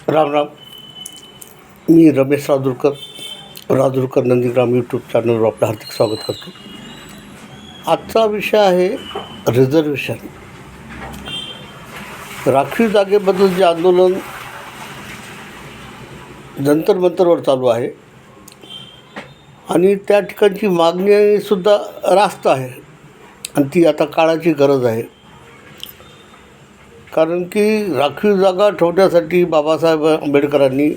राम राम. मी Ramesh Rajurkar Nandigram YouTube चॅनलवर आपलं हार्दिक स्वागत करतो. आजचा विषय आहे रिझर्वेशन. राखीव जागेबद्दल जे आंदोलन जंतर मंतरवर चालू आहे आणि त्या ठिकाणची मागणीसुद्धा रास्त आहे आणि ती आता काळाची गरज आहे. कारण की राखीव जागा ठेवण्यासाठी बाबासाहेब आंबेडकरांनी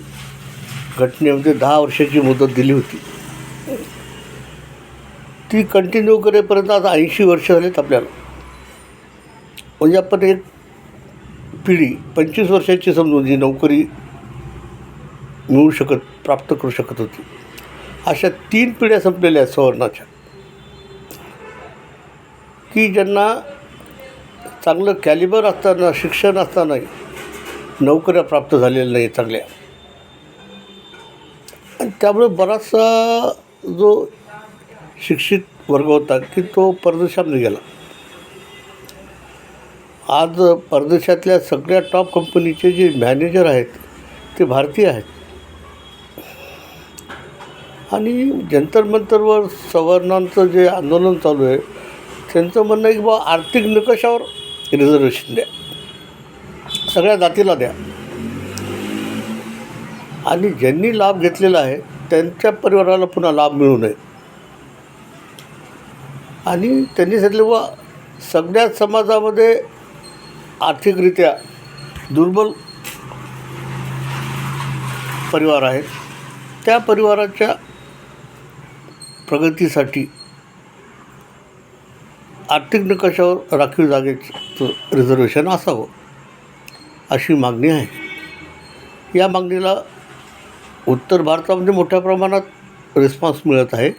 घटनेमध्ये 10 वर्षाची मुदत दिली होती. ती कंटिन्यू करेपर्यंत आता 80 वर्ष झालेत आपल्याला. म्हणजे आपण एक पिढी 25 वर्षाची समजून जी नोकरी प्राप्त करू शकत होती, अशा 3 पिढ्या संपलेल्या आहेत सवर्णाच्या, की ज्यांना चांगलं कॅलिबर असताना, शिक्षण असतानाही नोकऱ्या प्राप्त झालेल्या नाही चांगल्या. आणि त्यामुळे बराचसा जो शिक्षित वर्ग होता की तो परदेशामध्ये गेला. आज परदेशातल्या सगळ्या टॉप कंपनीचे जे मॅनेजर आहेत ते भारतीय आहेत. आणि जंतर मंतरवर सवर्णांचं जे आंदोलन चालू आहे त्यांचं म्हणणं आहे की बाबा आर्थिक निकषावर रिझर्वेशन द्या, सगळ्या जातीला द्या, आणि ज्यांनी लाभ घेतलेला आहे त्यांच्या परिवाराला पुन्हा लाभ मिळू नये. आणि त्यांनी सांगितलं व सगळ्याच समाजामध्ये आर्थिकरित्या दुर्बल परिवार आहेत, त्या परिवाराच्या प्रगतीसाठी आर्थिक निकषावर राखीव जागेचं रिझर्वेशन असावं अशी मागणी आहे. या मागणीला उत्तर भारतामध्ये मोठ्या प्रमाणात रिस्पॉन्स मिळत आहे.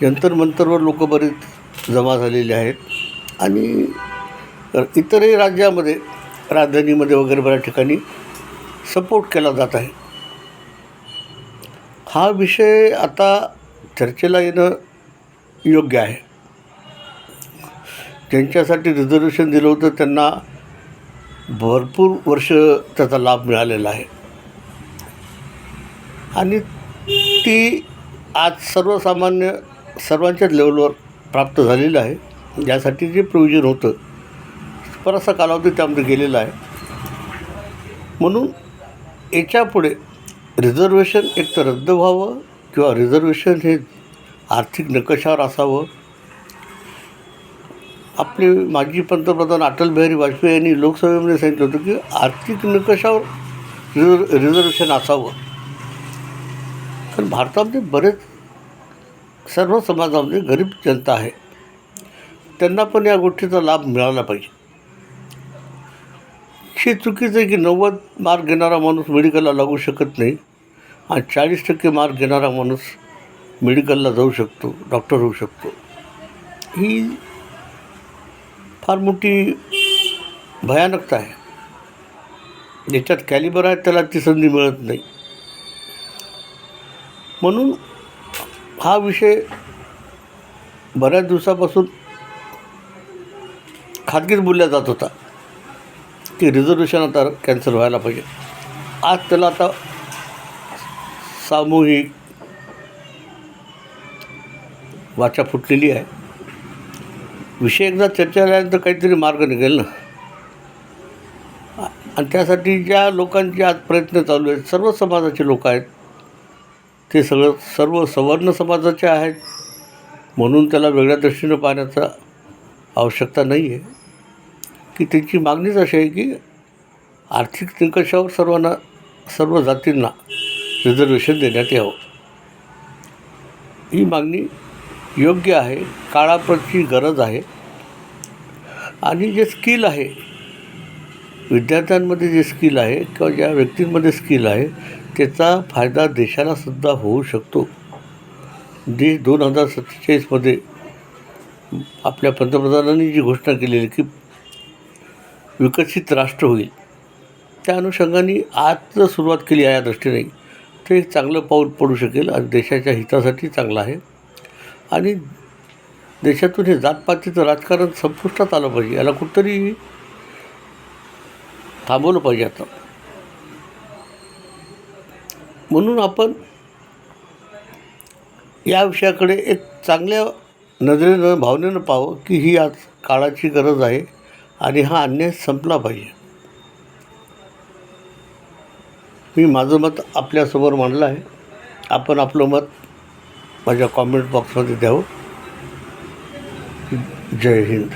जंतर मंतरवर लोक बरेच जमा झालेले आहेत आणि इतरही राज्यामध्ये, राजधानीमध्ये वगैरे बऱ्याच ठिकाणी सपोर्ट केला जात आहे. हा विषय आता चर्चेला येणं योग्य आहे. ज्यांच्यासाठी रिझर्वेशन दिलं होतं त्यांना भरपूर वर्ष त्याचा लाभ मिळालेला आहे आणि ती आज सर्वसामान्य सर्वांच्याच लेवलवर प्राप्त झालेलं आहे. ज्यासाठी जे प्रोव्हिजन होतं बराचसा कालावधी त्यामध्ये गेलेला आहे. म्हणून याच्यापुढे रिझर्वेशन एक तर रद्द व्हावं किंवा रिझर्वेशन हे आर्थिक निकषावर असावं. आपले माजी पंतप्रधान अटल बिहारी वाजपेयी यांनी लोकसभेमध्ये सांगितलं होतं की आर्थिक निकषावर रिझर्वेशन असावं. कारण भारतामध्ये बरेच सर्व समाजामध्ये गरीब जनता आहे, त्यांना पण या गोष्टीचा लाभ मिळाला पाहिजे. हे चुकीचं आहे की 90 मार्क घेणारा माणूस मेडिकलला लागू शकत नाही आणि 40% मार्क घेणारा माणूस मेडिकलला जाऊ शकतो, डॉक्टर होऊ शकतो. ही फार मोठी भयानकता आहे. ज्याच्यात कॅलिबर आहे त्याला ती संधी मिळत नाही. म्हणून हा विषय बऱ्याच दिवसापासून खाजगीत बोलला जात होता की रिझर्वेशन आता कॅन्सल व्हायला पाहिजे. आज त्याला आता सामूहिक वाचा फुटलेली आहे. विषय एकदा चर्चा झाल्यानंतर काहीतरी मार्ग निघेल ना. आणि त्यासाठी ज्या लोकांचे आज प्रयत्न चालू आहेत, सर्व समाजाचे लोक आहेत, ते सर्व सवर्ण समाजाचे आहेत. म्हणून त्याला वेगळ्या दृष्टीनं पाहण्याचा आवश्यकता नाही आहे. की त्यांची मागणीच अशी आहे की आर्थिक निकषावर सर्व जातींना रिझर्वेशन देण्यात यावं. ही मागणी योग्य आहे, काळाप्रची गरज आहे. आणि जे स्किल आहे, विद्यार्थ्यांमध्ये जे स्किल आहे किंवा ज्या व्यक्तींमध्ये स्किल आहे त्याचा फायदा देशालासुद्धा होऊ शकतो. देश 2047मध्ये आपल्या पंतप्रधानांनी जी घोषणा केलेली की विकसित राष्ट्र होईल, त्या अनुषंगाने आज जर सुरुवात केली आहे या दृष्टीने तर एक चांगलं पाऊल पडू शकेल आणि देशाच्या हितासाठी चांगलं आहे. आणि देशातून हे जातपातीचं राजकारण संपुष्टात आलं पाहिजे. याला कुठंतरी थांबवलं पाहिजे. आता म्हणून आपण या विषयाकडे एक चांगल्या नजरेनं भावनेनं पाहावं की ही आज काळाची गरज आहे आणि हा अन्याय संपला पाहिजे. मी माझं मत आपल्यासमोर मांडलं आहे. आपण आपलं मत माझ्या कॉमेंट बॉक्समध्ये द्यावं. जय हिंद.